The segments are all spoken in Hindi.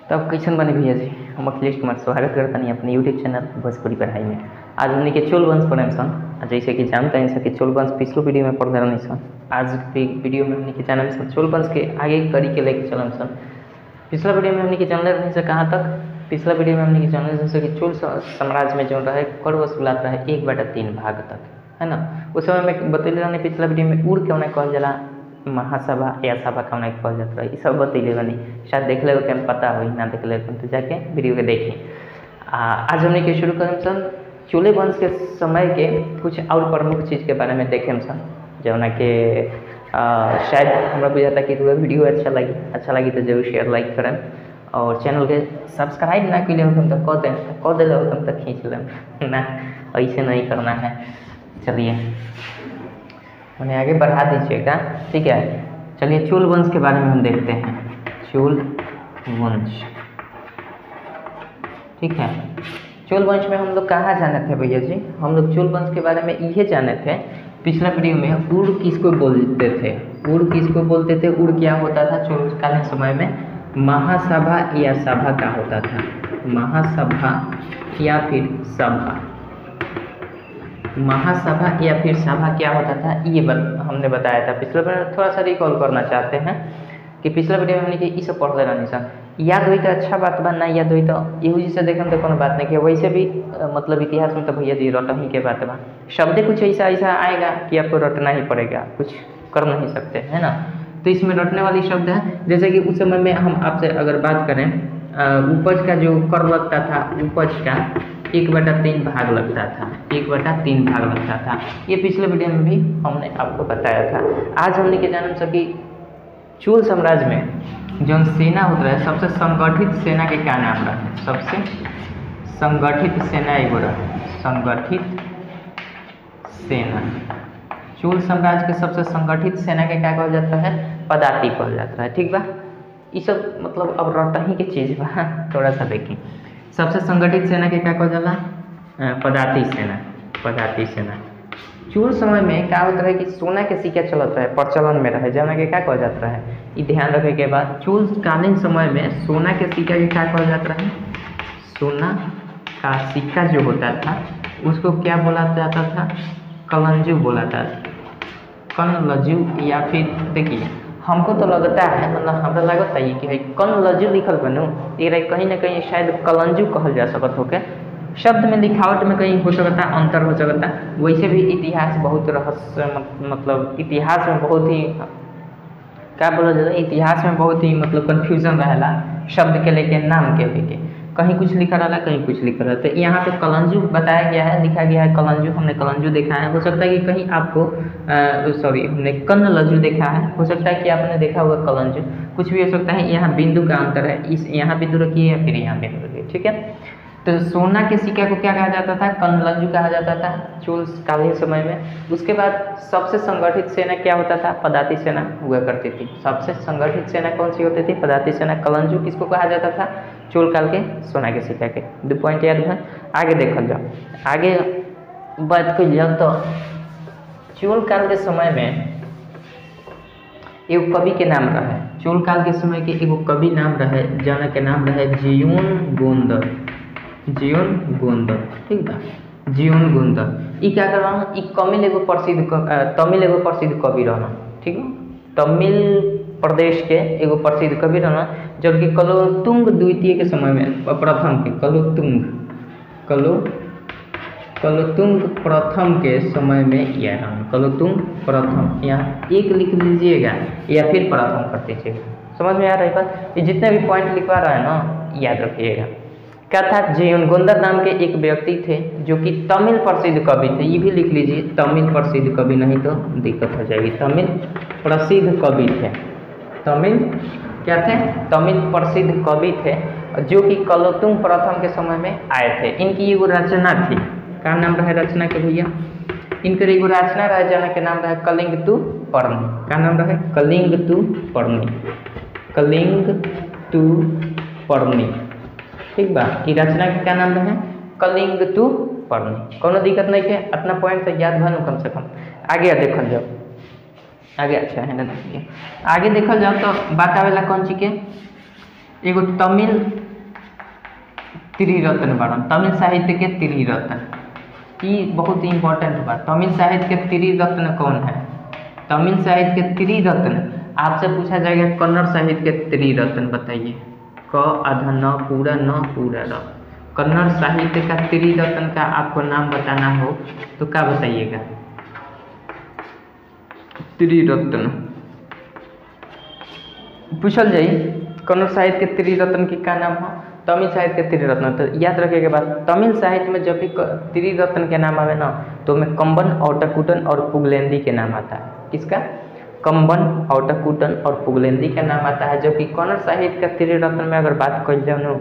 तब कैसन बने भैया जी, हम अखिलेश कुमार स्वागत करता नहीं अपने यूट्यूब चैनल भोजपुरी पढ़ाई में। आज हमने के चोल वंश पढ़े सन, जैसे कि जानते हैं कि चोल वंश पिछलो वीडियो में पढ़ रहे सन। आज के वीडियो में हमने के चैनल सन चोल वंश के आगे कड़ी के लेके चलन सन। पिछला वीडियो में हमने के जानले रहे से कहाँ तक, पिछला वीडियो में हमने के जानले जैसे कि चोल साम्राज्य में जो रहे कर वसूलात रहे 1/3 भाग तक, है ना। उस समय में बतैले रहने पिछला वीडियो में उड़ क्यों नहीं कहल जाला, महासभा या सभा कौन कहल जाता है, ये सब बतैले बनी। शायद देख ले के पता हो, ना देख ले तो जाके वीडियो के देखी। आज हमने के शुरू करें सन चोले वंश के समय के कुछ और प्रमुख चीज़ के बारे में देखें सन, जौना के शायद हमारा बुझाता कि वीडियो अच्छा लगी तो जरूर शेयर लाइक करें, और चैनल के सब्सक्राइब ना के लिए हम तो कह दे हम तो खींच लें ना, ऐसे नहीं करना है। चलिए उन्हें आगे बढ़ा दीजिएगा, ठीक है। चलिए चोल वंश के बारे में हम देखते हैं। चोल वंश, ठीक है। चोल वंश में हम लोग कहाँ जाने थे भैया जी, हम लोग चोल वंश के बारे में ये जाने थे पिछला वीडियो में। उड़ किसको बोलते थे, उड़ किसको बोलते थे, उड़ क्या होता था चोलकालीन समय में, महासभा या सभा का होता था, महासभा या फिर सभा। महासभा या फिर सभा क्या होता था ये हमने बताया था पिछले वीडियो में। थोड़ा सा रिकॉल करना चाहते हैं कि पिछले वीडियो में हमने कि ये सब पढ़ते रहनी सन, याद हुई तो अच्छा बात बा, ना याद हुई तो यहू जी से देखें तो कोनो बात नहीं कि वैसे भी मतलब इतिहास में तो भैया जी रटही के बात बा। शब्द कुछ ऐसा आएगा कि आपको रटना ही पड़ेगा, कुछ कर नहीं सकते, है ना। तो इसमें रटने वाली शब्द है, जैसे कि उस समय में हम आपसे अगर बात करें उपज का जो कर लगता था, उपज का 1/3 भाग लगता था, 1/3 भाग लगता था। ये पिछले वीडियो में भी हमने आपको बताया था। आज हमने के जान सकी चोल साम्राज्य में जो सेना होता है, सबसे संगठित सेना के क्या नाम रहे, सबसे संगठित सेना एगो रहे, संगठित सेना। चोल साम्राज्य के सबसे संगठित सेना के क्या कहल जाता है, पदाति कहल जाता है, ठीक बा। ये सब मतलब अब रटही के चीज़ बा, थोड़ा सा देखी। सबसे संगठित सेना के क्या कहल जाला, पदाति सेना, पदाति सेना। चोल समय में क्या होता है कि सोना के सिक्का चलता है, प्रचलन में रहे, जौना के क्या कहल जाता है, ये ध्यान रखे के बाद। चोल कालीन समय में सोना के सिक्का के क्या कहल जाता है, सोना का सिक्का जो होता था उसको क्या बोला जाता था, कलंजू बोला था, कनलजू। या फिर देखिए हमको तो लगता है, मतलब हमारा लगता है कि कनलजू लिखल बनू, ये कहीं ना कहीं शायद कलंजू कहल जा सकत हो के, शब्द में लिखावट में कहीं हो सकता अंतर हो सकता। वैसे भी इतिहास बहुत रहस्य, मतलब इतिहास में बहुत ही क्या बोला जाता है, इतिहास में बहुत ही मतलब कन्फ्यूजन रहेला शब्द के लेके, नाम के लेके, कहीं कुछ लिखा रहा कहीं कुछ लिखा रहा। तो यहाँ पे कलंजू बताया गया है, लिखा गया है कलंजू, हमने कलंजू देखा है। हो सकता है कि कहीं आपको सॉरी हमने कनलजू देखा है, हो सकता है कि आपने देखा होगा कलंजू, कुछ भी हो सकता है। यहाँ बिंदु का अंतर है, इस यहाँ बिंदु रखिए या फिर यहाँ बिंदु रखिए, ठीक है। तो सोना के सिक्का को क्या कहा जाता था, कनलजू कहा जाता था चोल कालीन समय में। उसके बाद सबसे संगठित सेना क्या होता था, पदाति सेना हुआ करती थी। सबसे संगठित सेना कौन सी होती थी, पदाति सेना। कलंजू किसको कहा जाता था, चोल काल के सोना के सिक्का के। 2 पॉइंट याद है। आगे देखल जाओ, आगे बात कर जाओ तो चोल काल के समय में एगो कवि के नाम रहे, चोल काल के समय के एगो कवि नाम रहे, जना के नाम रहे जीवन गोंदर, जीवन गोंदर, ठीक बा, जीवन गोंदर। ये क्या कर रहा हूँ, तमिल एगो प्रसिद्ध कवि रहना, ठीक है। तमिल प्रदेश के एगो प्रसिद्ध कवि रहना, जबकि कलोतुंग द्वितीय के समय में, प्रथम के कलोतुंग प्रथम के समय में यह रहना, कलोतुंग प्रथम, यहाँ एक लिख लीजिएगा या फिर प्रथम कर दीजिएगा, समझ में आ रहा है बात। ये जितने भी पॉइंट लिखवा रहा है ना याद रखिएगा। क्या था, जीवन गोंदर नाम के एक व्यक्ति थे जो कि तमिल प्रसिद्ध कवि थे, ये भी लिख लीजिए, तमिल प्रसिद्ध कवि, नहीं तो दिक्कत हो जाएगी। तमिल प्रसिद्ध कवि थे, तमिल क्या थे, तमिल प्रसिद्ध कवि थे, जो कि कलोतुंग प्रथम के समय में आए थे। इनकी एगो रचना थी, क्या नाम रहे रचना के भैया, इनकर एगो रचना रहे जना के नाम रहे कलिंगतु पर्णी। क्या नाम रहे, कलिंगतु पर्णी, कलिंगतु पर्णी, ठीक बा। ई रचना के क्या नाम रहे, कलिंगतु पर्णी। कोनो दिक्कत नहीं है, अपना पॉइंट से याद भनू कम से कम। आगे देखल जाओ, आगे अच्छा है ना, देखिए आगे देखल जाओ तो बात आवेला कौन चीज के, एगो तमिल त्रिरत्न बारन, तमिल साहित्य के त्रिरत्न, ये बहुत इंपॉर्टेंट बात। तमिल साहित्य के त्रिरत्न कौन है? तमिल साहित्य के त्रिरत्न आपसे पूछा जाएगा कन्नड़ साहित्य के त्रिरत्न बताइए। क आधा न पूरा न पूरा र। कन्नड़ साहित्य का त्रिरत्न का आपको नाम बताना हो तो क्या बताइएगा? त्रिरत्न पूछल जाई कन्नड़ साहित्य के त्रिरत्न की क्या नाम हो? तमिल साहित्य के त्रिरत्न। तो याद रखिएगा बात, तमिल साहित्य में जब भी त्रिरत्न के नाम आवे ना तो में कंबन, औटकूटन और पुगलेंदी के नाम आता है। किसका? कंबन, औटकूटन और पुगलेंदी का नाम आता है। जबकि कन्नड़ साहित्य का त्रिरत्न में अगर बात कर जाओ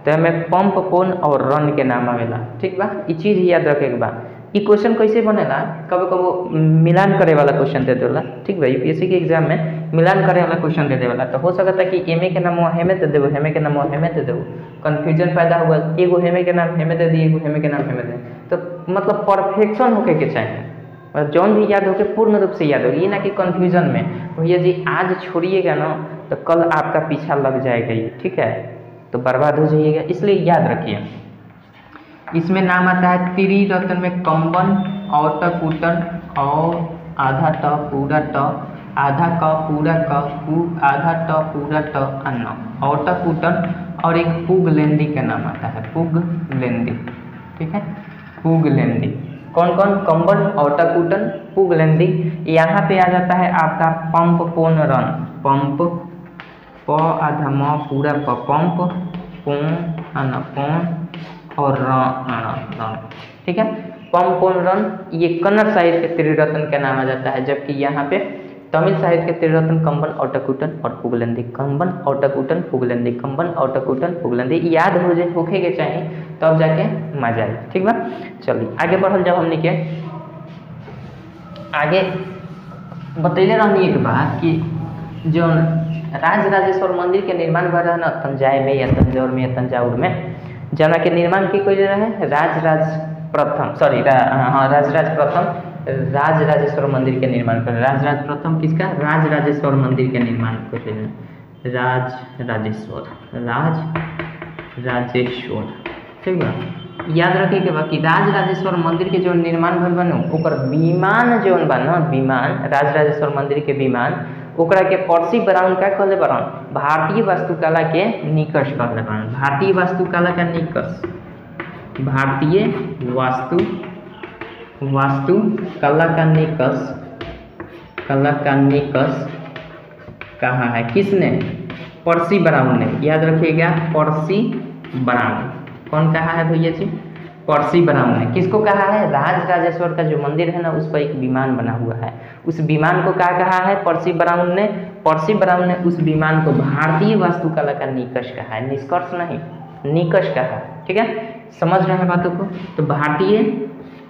तो हमें पंप, पोन और रन के नाम आवेला। ठीक बा, ये चीज़ याद रखेगा बा। ये क्वेश्चन कैसे बनेला? कभी कभी मिलान करे वाला क्वेश्चन दे देला। ठीक बा, यूपीएससी के एग्जाम में मिलान करे वाला क्वेश्चन दे देला। तो हो सकता है कि एम के नाम हेमे दे देव, हेमे के नाम हेमे दे देव, कन्फ्यूजन पैदा हुआ। एगो हेमे के नाम हेमे दे दी, एगो हेमे के नाम हेमे दे, तो मतलब परफेक्शन होके के चाहिए, और जौन भी याद होके पूर्ण रूप से याद होगी, ये ना कि कन्फ्यूजन में। भैया जी आज छोड़िएगा ना तो कल आपका पीछा लग जाएगा ये, ठीक है, तो बर्बाद हो जाइएगा। इसलिए याद रखिए, इसमें नाम आता है त्रिरत्न में कंबन, औटकूटन और आधा ट पूरा ट, आधा क पूरा क, कु आधा ट पूरा ट अन्न, औटकूटन और एक पुगलेंदी का नाम आता है, पुगलेंदी। ठीक है, पुगलेंदी। कौन कौन? कंबन, औटकूटन, पुगलेंदी। यहाँ पे आ जाता है आपका पंप, पोन, रन। पंप, प आधा म पूरा प, पंप, पोन अन पोन और रन। ठीक है, पंप, पोन, रन, ये कन्नड़ साहित्य के त्रिरत्न का नाम आ जाता है। जबकि यहाँ पे तमिल साहित्य के त्रिरत्न कंबन, औटकूटन और पुगलेंदी। कंबन, औटकूटन, पुगलेंदी, कंबन, औटकूटन, पुगलेंदी, याद हो जाए, होखे के चाहिए तब तो जाके मजा आए। ठीक बा, चलिए आगे बढ़ल जाओ। हमने के आगे बतैले रहनी एक बात कि जो राजराजेश्वर मंदिर के निर्माण भर रहा ना तंजाई में या तंजौर में या तंजाउर में, जना के निर्माण की कोई रहे राजराज प्रथम राजराजेश्वर मंदिर के निर्माण कर। राजराज प्रथम किसका? राजराजेश्वर मंदिर के निर्माण कर। राजराजेश्वर। ठीक है, याद रखिए कि बाकी राजराजेश्वर मंदिर के जो निर्माण भल बनो ओकर विमान जौन बा ना, विमान, राजराजेश्वर मंदिर के विमान, ओकरा के पर्सी ब्राउन का कहले बरन? भारतीय वास्तुकला के निकष कहले बरन। भारतीय वास्तुकला का निकष, भारतीय वास्तुकला का निकष, कला का निकष कहा है? किसने? पर्सी ब्राउन ने। याद रखिएगा, पर्सी ब्राउन। कौन कहा है भैया जी? पर्सी ब्राउन ने। किसको कहा है? राजराजेश्वर का जो मंदिर है ना उस पर एक विमान बना हुआ है, उस विमान को क्या कहा है? पर्सी ब्राउन ने। पर्सी ब्राउन ने उस विमान को भारतीय वास्तुकला का निकष कहा है, निष्कर्ष नहीं, निकष कहा है। ठीक है, समझ रहे हैं बातों को? तो भारतीय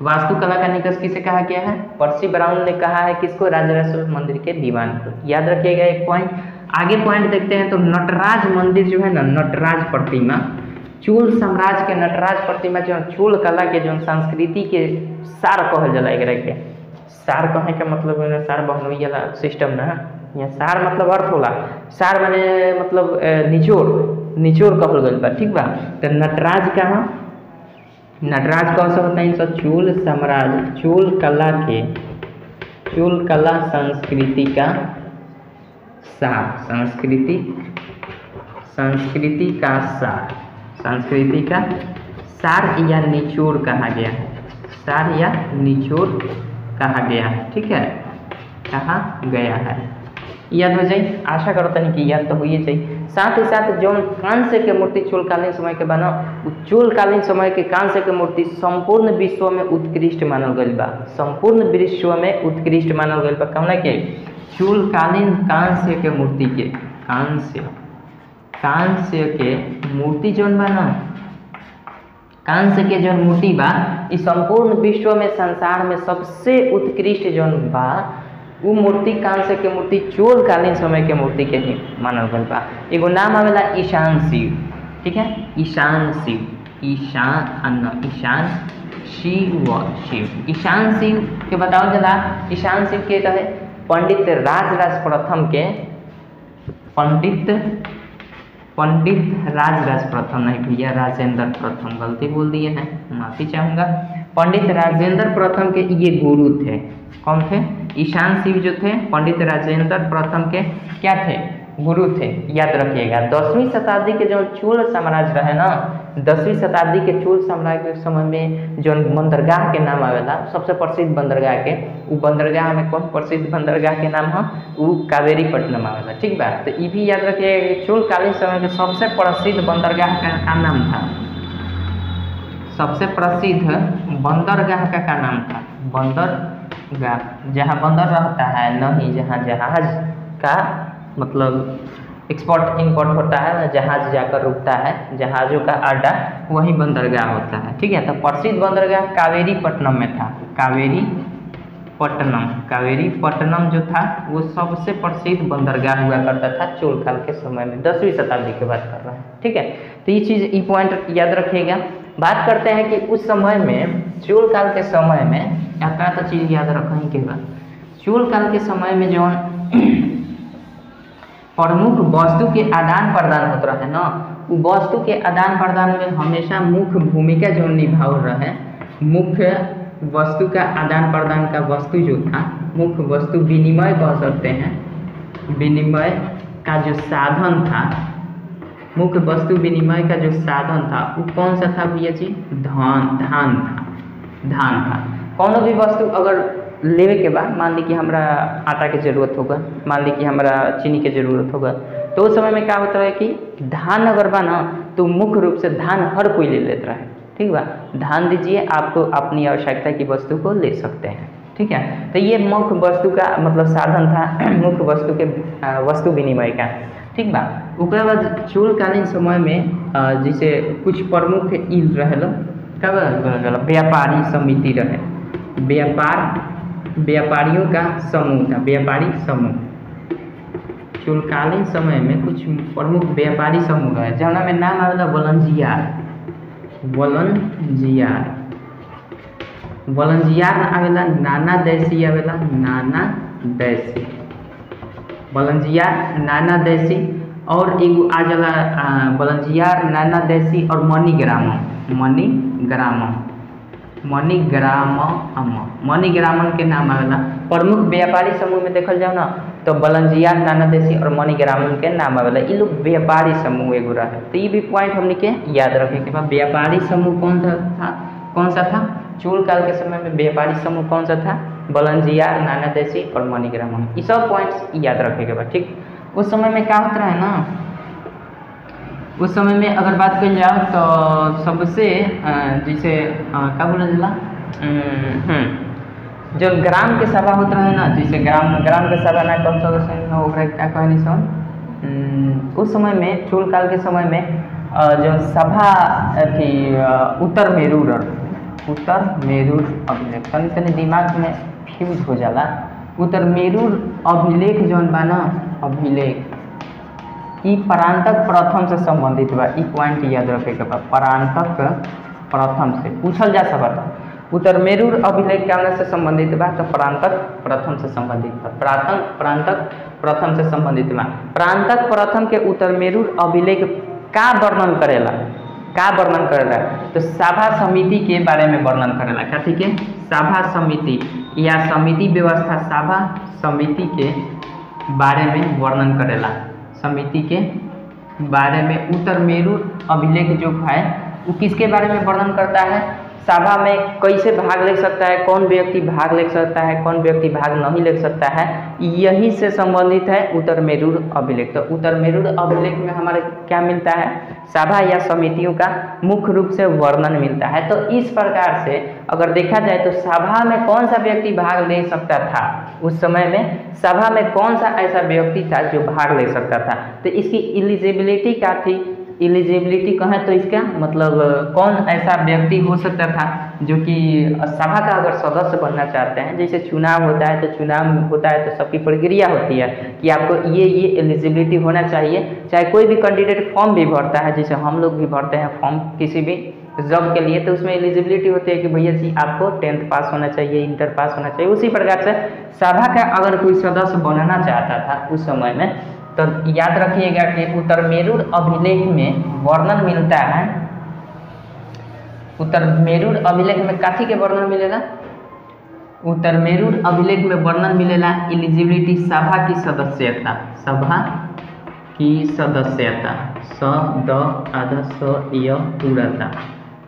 वास्तुकला का निकष किसे कहा गया है? पर्सी ब्राउन ने कहा है। किसको? राजराजेश्वर मंदिर के विमान को। याद रखिएगा एक पॉइंट। आगे पॉइंट देखते हैं तो नटराज मंदिर जो है ना, नटराज प्रतिमा, चोल साम्राज्य के नटराज प्रतिमा जो चोल कला के जो संस्कृति के सार कहल जाला। एकरा के सार कहे का मतलब है सार बहनोई वाला सिस्टम ना, यहाँ सार मतलब अर्थ होला, सार माने मतलब निचोड़, निचोड़ कहल गइल बा। ठीक बा, तो नटराज कहाँ? नटराज कौन सा होता है? इनका चोल साम्राज्य, चोल कला के, चोल कला संस्कृति का सार, संस्कृति का सार, संस्कृति का सार या निचोड़ कहा गया है, सार या निचोड़ कहा गया है। ठीक है, कहा गया है। याद हो जाए, आशा करता नहीं कि याद तो हुई चाहिए। साथ ही साथ जो कांस्य के मूर्ति चोलकालीन समय के बना, चोलकालीन समय के कांस्य के मूर्ति संपूर्ण विश्व में उत्कृष्ट मानल गई बा, संपूर्ण विश्व में उत्कृष्ट मानल गई बा। कौन के? चोलकालीन कांस्य के मूर्ति के, कांस्य के मूर्ति जौन बा ना, कांस्य के जो मूर्ति बा इस संपूर्ण विश्व में, संसार में सबसे उत्कृष्ट जौन बा वो मूर्ति कांस्य के मूर्ति चोलकालीन समय के मूर्ति के ही मानल गल बा। एगो नाम आवेला ईशान शिव। ठीक है, ईशान शिव, ईशान शिव, ईशान शिव के बताओ जला। ईशान शिव के रहे? पंडित राजराज प्रथम के, पंडित पंडित राजराज प्रथम, नहीं भैया राजेंद्र प्रथम, गलती बोल दिए हैं, माफी चाहूंगा। पंडित राजेंद्र प्रथम के ये गुरु थे। कौन थे? ईशान शिव जो थे पंडित राजेंद्र प्रथम के क्या थे? गुरु थे। याद रखिएगा 10वीं शताब्दी के जो चोल साम्राज्य रहे ना, 10वीं शताब्दी के चोल साम्राज्य के समय में जो बंदरगाह के नाम आवेला, सबसे प्रसिद्ध बंदरगाह के, वो बंदरगाह में कौन प्रसिद्ध बंदरगाह के नाम है? वो कावेरी पट्टनम आवेला। ठीक बा, तो ये भी याद रखिएगा कि चोल कालीन समय में सबसे प्रसिद्ध बंदरगाह का नाम था, सबसे प्रसिद्ध बंदरगाह का नाम था बंदरगाह, जहाँ बंदर रहता है, नहीं जहाँ जहाज का मतलब एक्सपोर्ट इंपोर्ट होता है, जहाज जाकर रुकता है, जहाज़ों का अड्डा वही बंदरगाह होता है। ठीक है, तो प्रसिद्ध बंदरगाह कावेरी पट्टनम में था। कावेरी पट्टनम जो था वो सबसे प्रसिद्ध बंदरगाह हुआ करता था चोल काल के समय में, 10वीं शताब्दी की बात कर रहे हैं। ठीक है, तो ये चीज़ ये पॉइंट याद रखिएगा। बात करते हैं कि उस समय में चोल काल के समय में आता तो चीज़ याद रखें के बाद, चोल काल के समय में जो प्रमुख वस्तु के आदान प्रदान होता है ना, वो वस्तु के आदान प्रदान में हमेशा मुख्य भूमिका जो निभाव रहे, मुख्य वस्तु का आदान प्रदान का वस्तु जो था, मुख्य वस्तु विनिमय कह सकते हैं, विनिमय का जो साधन था, मुख्य वस्तु विनिमय का जो साधन था वो कौन सा था भैया जी? धान था। कौन भी वस्तु अगर लेवे के बाद, मान ली कि हमरा आटा के जरूरत होगा, मान ली कि हमरा चीनी के जरूरत होगा, तो उस समय में क्या होता है कि धान अगर बा ना, तो मुख्य रूप से धान हर कोई ले लेता है। ठीक बा, धान दीजिए, आपको अपनी आवश्यकता की वस्तु को ले सकते हैं। ठीक है, तो ये मुख्य वस्तु का मतलब साधन था, मुख्य वस्तु के वस्तु विनिमय का। ठीक बा, उसके बाद चोल कालीन समय में जिसे कुछ प्रमुख इल रहे, कब व्यापारी समिति रहे, व्यापारियों का समूह था, व्यापारी समूह। चोलकालीन समय में कुछ प्रमुख व्यापारी समूह है, जहाँ में नाम आवेला वलंजियार आवेला, नाना देशी आवेला, नाना देशी और एगो आ जाला वलंजियार, नाना देशी और मणिग्रामन के नाम आवेला। प्रमुख व्यापारी समूह में देखल जाओ ना, तो वलंजियार, नाना देशी और मणिग्रामन के नाम आवेला। ये लोग व्यापारी समूह एगो रहे, तो ये भी पॉइंट हमने के याद रखे के बाद। व्यापारी समूह कौन सा था? चोल काल के समय में व्यापारी समूह कौन सा था? वलंजियार, नाना देशी और मणिग्रामन। ये सब पॉइंट्स याद रखे के बाद। ठीक, उस समय में क्या होता है ना, उस समय में अगर बात करी जाओ तो सबसे जैसे क्या बोला जाला, जो ग्राम के सभा होता है ना, जैसे ग्राम के सभा ना कम से क्या कहनी सब, उस समय में चोल काल के समय में जो सभा थी उत्तर मेरूर अभिलेख, तनी दिमाग में फ्यूज हो जाला। उत्तर मेरूर अभिलेख जौन बा ना, अभिलेख ई परांतक प्रथम से संबंधित बा। ई पॉइंट याद रखे के बा, परांतक प्रथम से पूछल जा सकता। उत्तर मेरूर अभिलेख क्या से संबंधित बा? तो परांतक प्रथम से संबंधित बा। परांतक प्रथम से संबंधित बा। परांतक प्रथम के उत्तर मेरूर अभिलेख का वर्णन करेला? तो सभा समिति के बारे में वर्णन करेला। क्या? ठीक है, सभा समिति या समिति व्यवस्था, सभा समिति के बारे में वर्णन करेला। समिति के बारे में उत्तर मेरूर अभिलेख जो है वो किसके बारे में वर्णन करता है? सभा में कैसे भाग ले सकता है, कौन व्यक्ति भाग ले सकता है, कौन व्यक्ति भाग नहीं ले सकता है, यही से संबंधित है उत्तर मेरूर अभिलेख। तो उत्तर मेरूर अभिलेख में हमारे क्या मिलता है? सभा या समितियों का मुख्य रूप से वर्णन मिलता है। तो इस प्रकार से अगर देखा जाए तो सभा में कौन सा व्यक्ति भाग ले सकता था, उस समय में सभा में कौन सा ऐसा व्यक्ति था जो भाग ले सकता था। तो इसकी एलिजिबिलिटी क्या थी? एलिजिबिलिटी कहें तो इसका मतलब कौन ऐसा व्यक्ति हो सकता था जो कि सभा का अगर सदस्य बनना चाहते हैं। जैसे चुनाव होता है, तो चुनाव होता है तो सबकी प्रक्रिया होती है कि आपको ये एलिजिबिलिटी होना चाहिए। चाहे कोई भी कैंडिडेट फॉर्म भी भरता है, जैसे हम लोग भी भरते हैं फॉर्म किसी भी जॉब के लिए, तो उसमें एलिजिबिलिटी होती है कि भैया जी आपको 10th पास होना चाहिए, इंटर पास होना चाहिए। उसी प्रकार से सभा का अगर कोई सदस्य बनना चाहता था उस समय में, तो याद रखिएगा कि उत्तरमेरूर अभिलेख में वर्णन मिलता है, उत्तरमेरूर अभिलेख में काथी के वर्णन मिलेगा, उत्तरमेरूर अभिलेख में वर्णन मिलेगा एलिजिबिलिटी सभा की सदस्यता, सभा की सदस्यता, स द आधा स य पूरा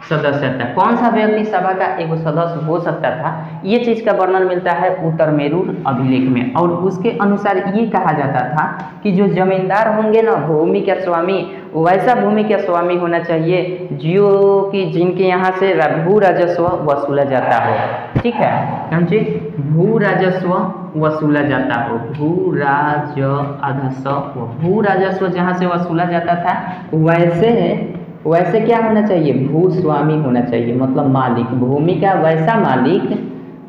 सदस्यता, कौन सा व्यक्ति सभा का एक सदस्य हो सकता था, ये चीज़ का वर्णन मिलता है उत्तरमेरूर अभिलेख में। और उसके अनुसार ये कहा जाता था कि जो जमींदार होंगे ना भूमि का स्वामी, वैसा भूमि का स्वामी होना चाहिए जो कि जिनके यहाँ से भू राजस्व वसूला जाता हो। ठीक है, समझे, भू राजस्व वसूला जाता हो, भू राजस्व जहाँ से वसूला जाता था वैसे क्या होना चाहिए, भूस्वामी होना चाहिए, मतलब मालिक, भूमि का वैसा मालिक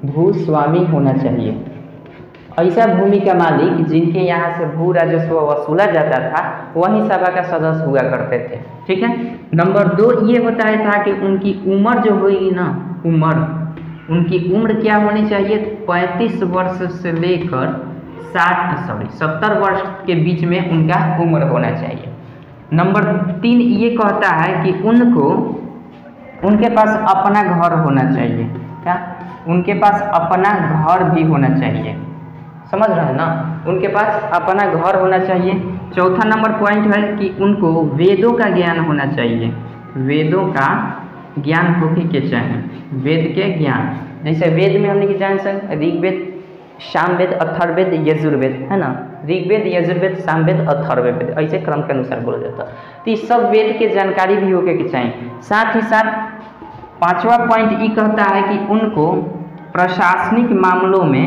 भूस्वामी होना चाहिए, ऐसा भूमि का मालिक जिनके यहाँ से भू राजस्व वसूला जाता था वही सभा का सदस्य हुआ करते थे। ठीक है। नंबर 2 ये होता था कि उनकी उम्र जो होगी ना, उनकी उम्र क्या होनी चाहिए, 35 वर्ष से लेकर 70 वर्ष के बीच में उनका उम्र होना चाहिए। नंबर 3 ये कहता है कि उनके पास अपना घर होना चाहिए, क्या, उनके पास अपना घर भी होना चाहिए, समझ रहे हैं ना, उनके पास अपना घर होना चाहिए। चौथा नंबर पॉइंट है कि उनको वेदों का ज्ञान होना चाहिए, वेदों का ज्ञान होके के चाहिए, वेद के ज्ञान, जैसे वेद में हमने की जान सकते ऋग्वेद, सामवेद, अथर्ववेद, यजुर्वेद, है ना, ऋग्वेद, यजुर्वेद, सामवेद, अथर्ववेद, ऐसे क्रम के अनुसार बोला जाता है। तो इस सब वेद के जानकारी भी होके के चाहिए। साथ ही साथ 5वां पॉइंट ये कहता है कि उनको प्रशासनिक मामलों में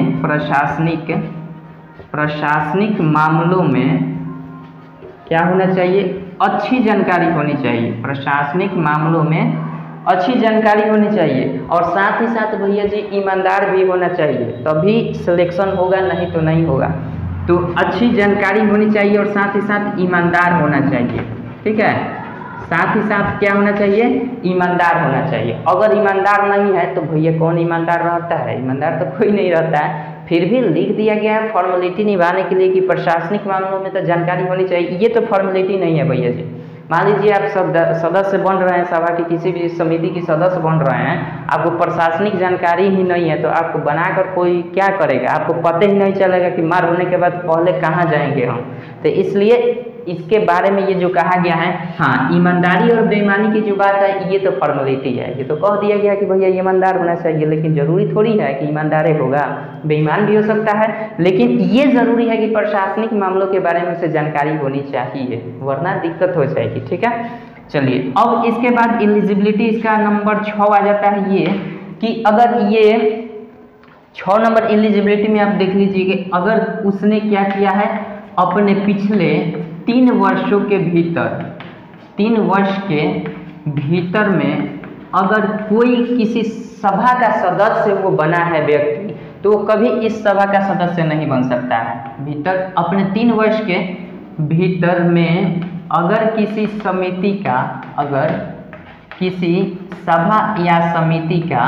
क्या होना चाहिए, अच्छी जानकारी होनी चाहिए, प्रशासनिक मामलों में अच्छी जानकारी होनी चाहिए। और साथ ही साथ भैया जी ईमानदार भी होना चाहिए, तभी सिलेक्शन होगा, नहीं तो नहीं होगा। तो अच्छी जानकारी होनी चाहिए और साथ ही साथ ईमानदार होना चाहिए। ठीक है, साथ ही साथ क्या होना चाहिए, ईमानदार होना चाहिए। अगर ईमानदार नहीं है तो भैया कौन ईमानदार रहता है, ईमानदार तो कोई नहीं रहता है। फिर भी लिख दिया गया है फॉर्मेलिटी निभाने के लिए कि प्रशासनिक मामलों में तो जानकारी होनी चाहिए। ये तो फॉर्मेलिटी नहीं है भैया जी। मान लीजिए आप सदस्य बन रहे हैं, सभा की किसी भी समिति की सदस्य बन रहे हैं, आपको प्रशासनिक जानकारी ही नहीं है तो आपको बनाकर कोई क्या करेगा, आपको पता ही नहीं चलेगा कि मार होने के बाद पहले कहाँ जाएंगे हम। तो इसलिए इसके बारे में ये जो कहा गया है, हाँ, ईमानदारी और बेईमानी की जो बात है ये तो फॉर्मेलिटी है, ये तो कह दिया गया कि भैया ईमानदार होना चाहिए, लेकिन जरूरी थोड़ी है कि ईमानदार होगा, बेईमान भी हो सकता है। लेकिन ये जरूरी है कि प्रशासनिक मामलों के बारे में उसे जानकारी होनी चाहिए, वरना दिक्कत हो जाएगी। ठीक है, चलिए अब इसके बाद एलिजिबिलिटी इसका नंबर 6 आ जाता है, ये कि अगर ये 6 नंबर एलिजिबिलिटी में आप देख लीजिए कि अगर उसने क्या किया है, अपने पिछले 3 वर्षों के भीतर, 3 वर्ष के भीतर में अगर कोई किसी सभा का सदस्य वो बना है व्यक्ति, तो वो कभी इस सभा का सदस्य नहीं बन सकता है। भीतर अपने 3 वर्ष के भीतर में अगर किसी समिति का, अगर किसी सभा या समिति का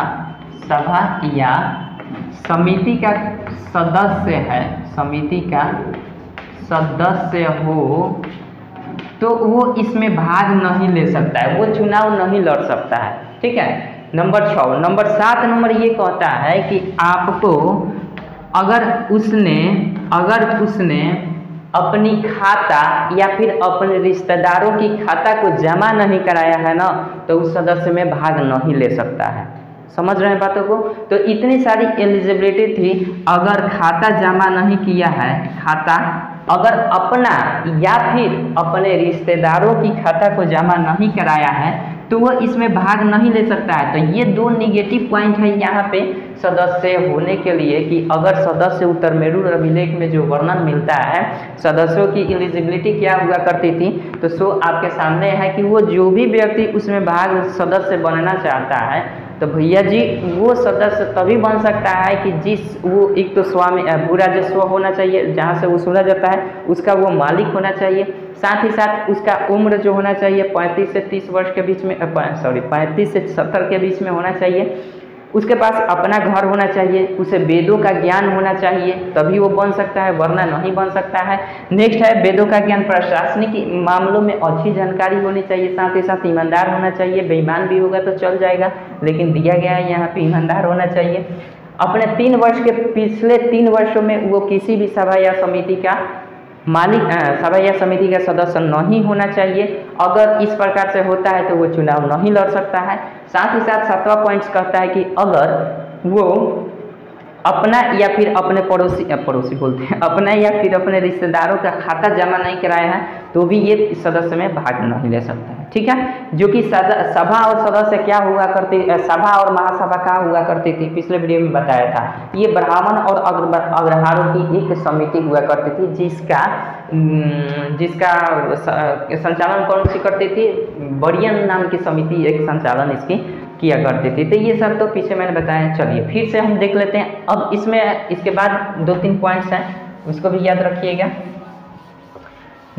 समिति का सदस्य है, समिति का सदस्य हो तो वो इसमें भाग नहीं ले सकता है, वो चुनाव नहीं लड़ सकता है। ठीक है, नंबर 6। नंबर 7 नंबर ये कहता है कि आपको अगर उसने अपनी खाता या फिर अपने रिश्तेदारों की खाता को जमा नहीं कराया है ना, तो उस सदस्य में भाग नहीं ले सकता है। समझ रहे हैं बातों को? तो इतनी सारी एलिजिबिलिटी थी। अगर खाता जमा नहीं किया है, खाता अगर अपना या फिर अपने रिश्तेदारों की खाता को जमा नहीं कराया है तो वह इसमें भाग नहीं ले सकता है। तो ये 2 निगेटिव पॉइंट है यहाँ पे सदस्य होने के लिए, कि अगर सदस्य उत्तरमेरूर अभिलेख में जो वर्णन मिलता है सदस्यों की एलिजिबिलिटी क्या हुआ करती थी, तो सो आपके सामने है कि वो जो भी व्यक्ति उसमें भाग सदस्य बनना चाहता है तो भैया जी वो सदस्य तभी बन सकता है कि वो एक तो स्वामी भू राजस्व होना चाहिए, जहाँ से वसूला जाता है उसका वो मालिक होना चाहिए। साथ ही साथ उसका उम्र जो होना चाहिए 35 से 30 वर्ष के बीच में, 35 से 70 के बीच में होना चाहिए। उसके पास अपना घर होना चाहिए, उसे वेदों का ज्ञान होना चाहिए, तभी वो बन सकता है, वरना नहीं बन सकता है। नेक्स्ट है वेदों का ज्ञान, प्रशासनिक मामलों में अच्छी जानकारी होनी चाहिए, साथ ही साथ ईमानदार होना चाहिए। बेईमान भी होगा तो चल जाएगा, लेकिन दिया गया है यहाँ पे ईमानदार होना चाहिए। अपने 3 वर्ष के पिछले 3 वर्षों में वो किसी भी सभा या समिति का मालिक सभा या समिति का सदस्य नहीं होना चाहिए। अगर इस प्रकार से होता है तो वो चुनाव नहीं लड़ सकता है। साथ ही साथ 7वां पॉइंट कहता है कि अगर वो अपना या फिर अपने पड़ोसी बोलते हैं, अपना या फिर अपने रिश्तेदारों का खाता जमा नहीं कराया है तो भी ये सदस्य में भाग नहीं ले सकता है। ठीक है, जो कि सभा और सदस्य क्या हुआ करती, सभा और महासभा क्या हुआ करती थी, पिछले वीडियो में बताया था। ये ब्राह्मण और अग्रहारों की एक समिति हुआ करती थी, जिसका संचालन कौन सी करती थी, बड़ियन नाम की समिति एक संचालन इसकी किया करती थी। तो ये सब तो पीछे मैंने बताया। चलिए फिर से हम देख लेते हैं। अब इसमें इसके बाद 2-3 पॉइंट्स हैं, उसको भी याद रखिएगा।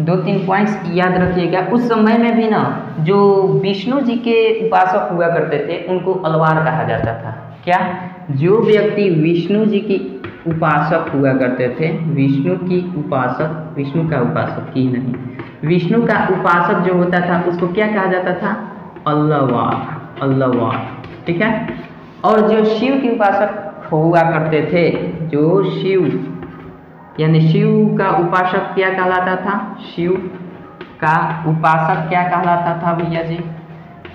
2-3 पॉइंट्स याद रखिएगा। उस समय में भी ना जो विष्णु जी के उपासक हुआ करते थे उनको अलवार कहा जाता था। क्या? जो व्यक्ति विष्णु जी की उपासक हुआ करते थे, विष्णु की उपासक, विष्णु का उपासक की नहीं, विष्णु का उपासक जो होता था उसको क्या कहा जाता था? अल्लाहवार, अल्लाहवार। ठीक है। और जो शिव की उपासक हुआ करते थे, जो शिव यानी शिव का उपासक क्या कहलाता था? शिव का उपासक क्या कहलाता था भैया जी?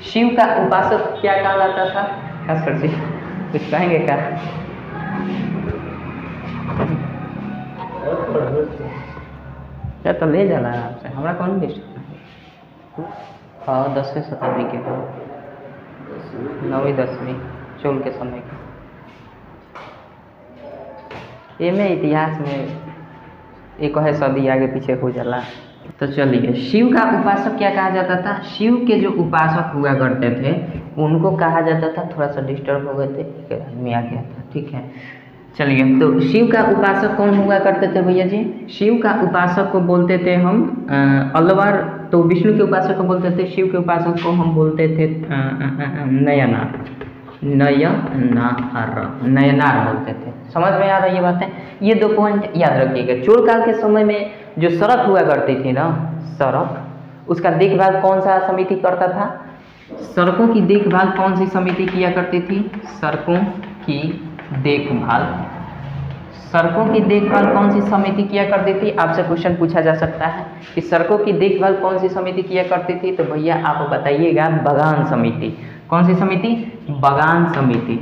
शिव का उपासक क्या कहलाता था? खासकर से कुछ कहेंगे क्या? क्या तो ले जाना है आपसे, हमारा कौन डिस्ट्रिक्ट? हाँ 10वीं शताब्दी के बाद, 9वीं 10वीं चोल के समय का। ये में इतिहास में एक है सदी आगे पीछे हो जाला। तो चलिए, शिव का उपासक क्या कहा जाता था? शिव के जो उपासक हुआ करते थे उनको कहा जाता था, थोड़ा सा डिस्टर्ब हो गए थे, आदमी आ गया था। ठीक है, चलिए। तो शिव का उपासक कौन हुआ करते थे भैया जी? शिव का उपासक को बोलते थे हम अलवार। तो विष्णु के उपासक को बोलते थे, शिव के उपासक को हम बोलते थे नयनार, नयनार बोलते थे। समझ में आ रही है बातें? ये 2 पॉइंट याद रखिएगा। चोल काल के समय में जो सड़क हुआ करती थी ना, सड़क, उसका देखभाल कौन सा समिति करता था? सड़कों की देखभाल कौन सी समिति किया करती थी? सड़कों की देखभाल, सड़कों की देखभाल कौन सी समिति किया करती थी? आपसे क्वेश्चन पूछा जा सकता है कि सड़कों की देखभाल कौन सी समिति किया करती थी? तो भैया आप बताइएगा, बगान समिति। कौन सी समिति? बगान समिति।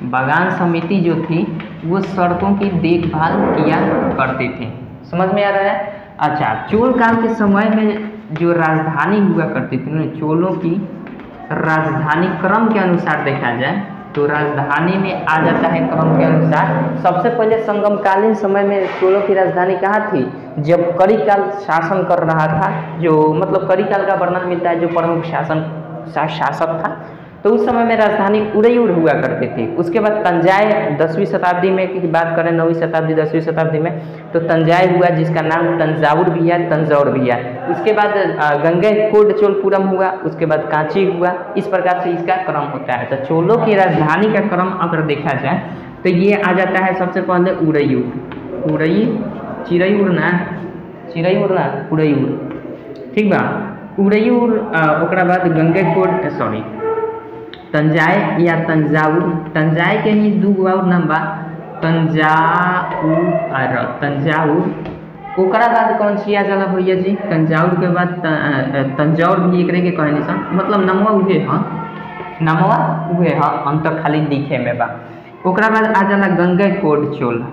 बगान समिति जो थी वो सड़कों की देखभाल किया करती थी। समझ में आ रहा है? अच्छा, चोल काल के समय में जो राजधानी हुआ करती थी ना, चोलों की राजधानी क्रम के अनुसार देखा जाए तो राजधानी में आ जाता है क्रम के अनुसार। सबसे पहले संगमकालीन समय में चोलों की राजधानी कहाँ थी? जब कलिकाल शासन कर रहा था, जो मतलब कलिकाल का वर्णन मिलता है, जो प्रमुख शासक था, तो उस समय में राजधानी उदयपुर हुआ करती थी। उसके बाद तंजाय 10वीं शताब्दी में की बात करें, 9वीं शताब्दी 10वीं शताब्दी में, तो तंजाय हुआ जिसका नाम तंजावुर भी है, तंजौर भी है। उसके बाद गंगैकोंडचोलपुरम हुआ, उसके बाद कांची हुआ। इस प्रकार से इसका क्रम होता है। तो चोलों की राजधानी का क्रम अगर देखा जाए तो ये आ जाता है सबसे पहले उदयपुर, चिरैयुर ना, उदयपुर। ठीक बा, उदयपुर। ओकरा बाद गंगैकोंड, सॉरी, तंजाय या तंजावुर। तंजाय के ही 2 और नाम बा, तंजावुर। ओकरा बाद कौन सी आ जाला भैया जी? तंजावुर के बाद तंजौर भी एक के कहनी सन, मतलब नमवा उहे हाँ, अंतर खाली दिखे में बा। ओकरा बाद आ जाला गंगैकोंडचोल,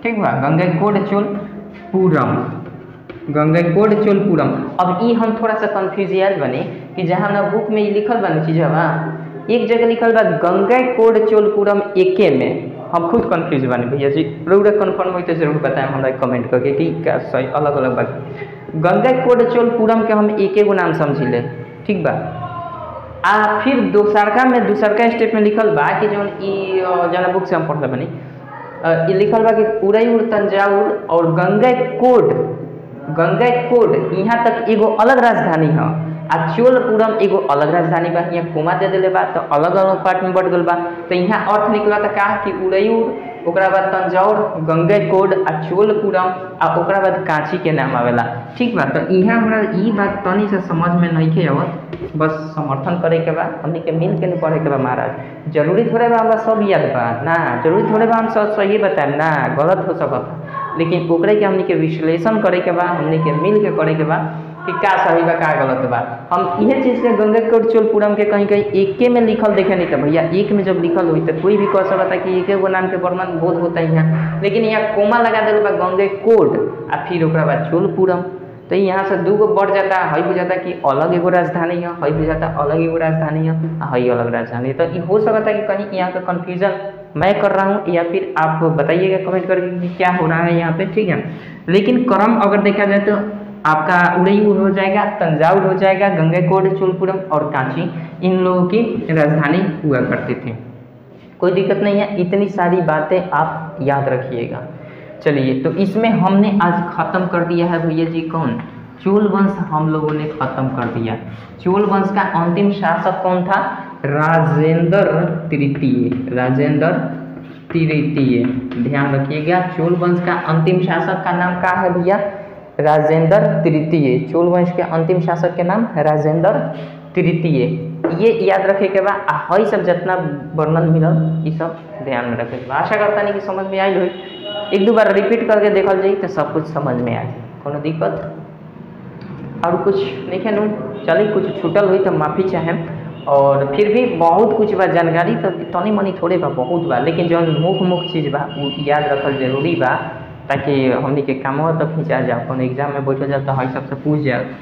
ठीक बा, गंगैकोंडचोलपुरम। अब ई हम थोड़ा सा कंफ्यूज याद बनी कि जहाँ ना बुक में ये लिखल बनी चीज़ बा, एक जगह लिखल बा गंगैकोंडचोलपुरम एके में, हम खुद कंफ्यूज बने भैया जी। पूरा कन्फर्म हुई तो जरूर बताएं हमरा कमेंट करके कि क्या सही अलग अलग बा। गंगैकोंडचोलपुरम के हम एके गो नाम समझी ले। ठीक बा। फिर दूसरका स्टेप में लिखल बा कि जो जना बुक से हम पढ़ले बनी, ये लिखल बा कि उदयपुर, तंजावुर और गंगैकोंड यहाँ तक एगो अलग राजधानी है, आ चोलपुरम एगो अलग राजधानी बा, यहाँ कोमा दे दिले बा तो अलग अलग पार्ट में बट गल बा। तो यहाँ अर्थ निकला था का कि उड़यूर, ओकरा बाद तंजौर, गंगईकोंड आ चोलपुरम आ ओकरा बाद कांची के नाम आवेला। ठीक बा, तो यहाँ हमरा ई बात तनी से समझ में नहीं आवत, बस समर्थन करे के बा, हमनी के मिल के पढ़े के बा महाराज। जरूरी थोड़े बा हमरा सब याद बा ना, जरूरी थोड़े बा हम सब सही बताएं ना, गलत हो सकता, लेकिन ओकरे के हमनी के विश्लेषण करे के बा, हमनी के मिल के करे के बा कि का सही बा का गलत बा। हम इहे चीज़ के गंगईकोंड चोलपुरम के कहीं कहीं एके में लिखल देखे नहीं, तो भैया एक में जब लिखल हुई तो कोई भी कह सकता कि एक एगो नाम के वर्णन बोध होता है यहाँ, लेकिन यहाँ कोमा लगा दिल बा गंगईकोंड आ फिर ओकरा बाद चोलपुरम। तो यहाँ से दूगो बढ़ जाता, हई बुझाता कि अलग एगो राजधानी है, हई बुझाता अलग एगो राजधानी है, हई अलग राजधानी है। तो ये हो सकता है कि कहीं यहाँ का कन्फ्यूजन मैं कर रहा हूँ, या फिर आप बताइएगा कमेंट करके कि क्या हो रहा है यहाँ पे। ठीक है, लेकिन क्रम अगर देखा जाए तो आपका उड़यूर हो जाएगा, तंजावुर हो जाएगा, गंगईकोंड, चोलपुरम और कांची इन लोगों की राजधानी हुआ करती थी। कोई दिक्कत नहीं है, इतनी सारी बातें आप याद रखिएगा। चलिए, तो इसमें हमने आज खत्म कर दिया है भैया जी कौन, चोल वंश हम लोगों ने खत्म कर दिया। चोल वंश का अंतिम शासक कौन था, राजेंद्र तृतीय, राजेंद्र तृतीय, ध्यान रखिएगा। चोल वंश का अंतिम शासक का नाम क्या है भैया, राजेंद्र तृतीय। चोल वंश के अंतिम शासक के नाम राजेंद्र तृतीय, ये याद रखे के बा। हई सब जितना वर्णन मिलल ये सब ध्यान में रखे के बा। आशा करता नहीं कि समझ में आई हो, एक दो बार रिपीट करके देखल जाए तो सब कुछ समझ में आ जाए, कोनो दिक्कत और कुछ नहीं है नु। चलिए, कुछ छूटल हुई तो माफ़ी चाहें, और फिर भी बहुत कुछ बा जानकारी, तो तनी मनी थोड़े बा बहुत बा, लेकिन जो मुख्य चीज़ बा वो याद रखल जरूरी बा, ताकि हमनी के काम तो खींचा जाए, कौन एग्जाम में बैठल जाए तो हई सबसे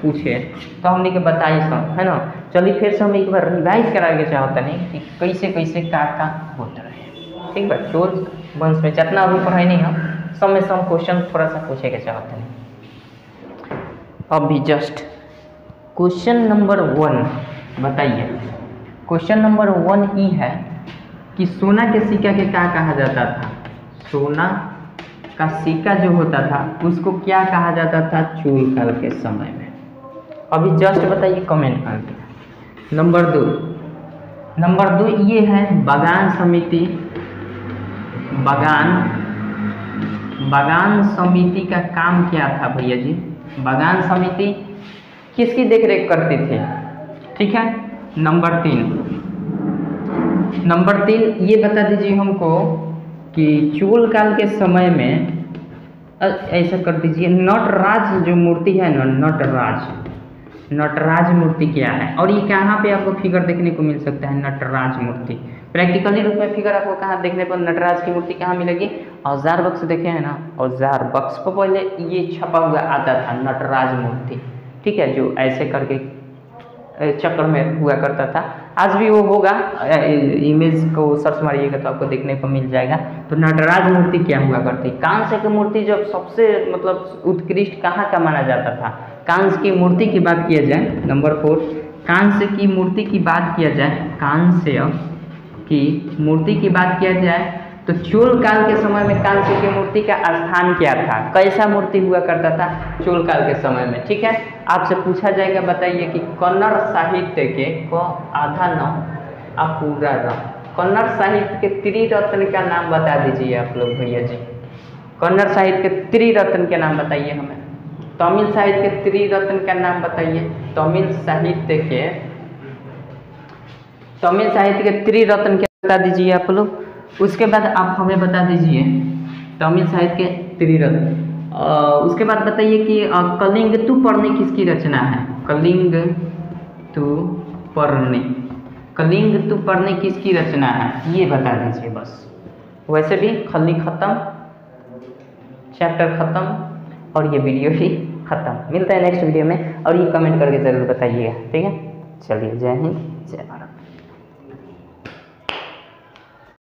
पूछे तो हमनी के बताइए सब, है ना। चलिए, फिर से हम एक बार रिवाइज करा के चाहते हैं कि कैसे कैसे का होता रहे। ठीक बा, चोल वंश में जितना अभी पढ़ाई नहीं हम सब में सब क्वेश्चन थोड़ा सा पूछे के चाहते हैं। अभी जस्ट क्वेश्चन नंबर 1 बताइए। क्वेश्चन नंबर 1 ये है कि सोना के सिक्का के क्या कहा जाता था, सोना का सिक्का जो होता था उसको क्या कहा जाता था चोल काल के समय में। अभी जस्ट बताइए कमेंट करके। नंबर 2 ये है बागान समिति। बागान समिति का काम क्या था भैया जी, बागान समिति किसकी देखरेख करती थी। ठीक है, नंबर 3 ये बता दीजिए हमको कि चोल काल के समय में ऐसा कर दीजिए, नटराज जो मूर्ति है ना, नटराज मूर्ति क्या है, और ये कहाँ पे आपको फिगर देखने को मिल सकता है नटराज मूर्ति। प्रैक्टिकली रूप में फिगर आपको कहाँ देखने पर नटराज की मूर्ति कहाँ मिलेगी, औजार बक्स देखे हैं ना, औजार बक्स पर पहले ये छपा हुआ आता था नटराज मूर्ति। ठीक है, जो ऐसे करके चक्र में हुआ करता था, आज भी वो होगा, इमेज को सर्च मारिएगा तो आपको देखने को मिल जाएगा। तो नटराज मूर्ति क्या हुआ करती, कांस्य की मूर्ति जब सबसे मतलब उत्कृष्ट कहाँ का माना जाता था, कांस्य की मूर्ति की बात किया जाए। नंबर 4 कांस्य की मूर्ति की बात किया जाए, कांस्य की मूर्ति की बात किया जाए तो चोल काल के समय में कांस्य की मूर्ति का स्थान क्या था, कैसा मूर्ति हुआ करता था चोल काल के समय में। ठीक है, आपसे पूछा जाएगा, बताइए कि कन्नड़ साहित्य के को आधा नाम पूरा नाम, कन्नड़ साहित्य के त्रिरत्न का नाम बता दीजिए आप लोग भैया जी। कन्नड़ साहित्य के त्रिरत्न के नाम बताइए हमें। तमिल साहित्य के त्रिरत्न का नाम बताइए, तमिल साहित्य के त्रिरत्न क्या बता दीजिए आप लोग। उसके बाद आप हमें बता दीजिए तमिल साहित्य के त्रिरत्न। उसके बाद बताइए कि कलिंगतुपर्णी किसकी रचना है, कलिंगतुपर्णी किसकी रचना है, ये बता दीजिए बस। वैसे भी खली खत्म, चैप्टर खत्म और ये वीडियो भी खत्म। मिलता है नेक्स्ट वीडियो में, और ये कमेंट करके ज़रूर बताइएगा। ठीक है, चलिए, जय हिंद, जय भारत।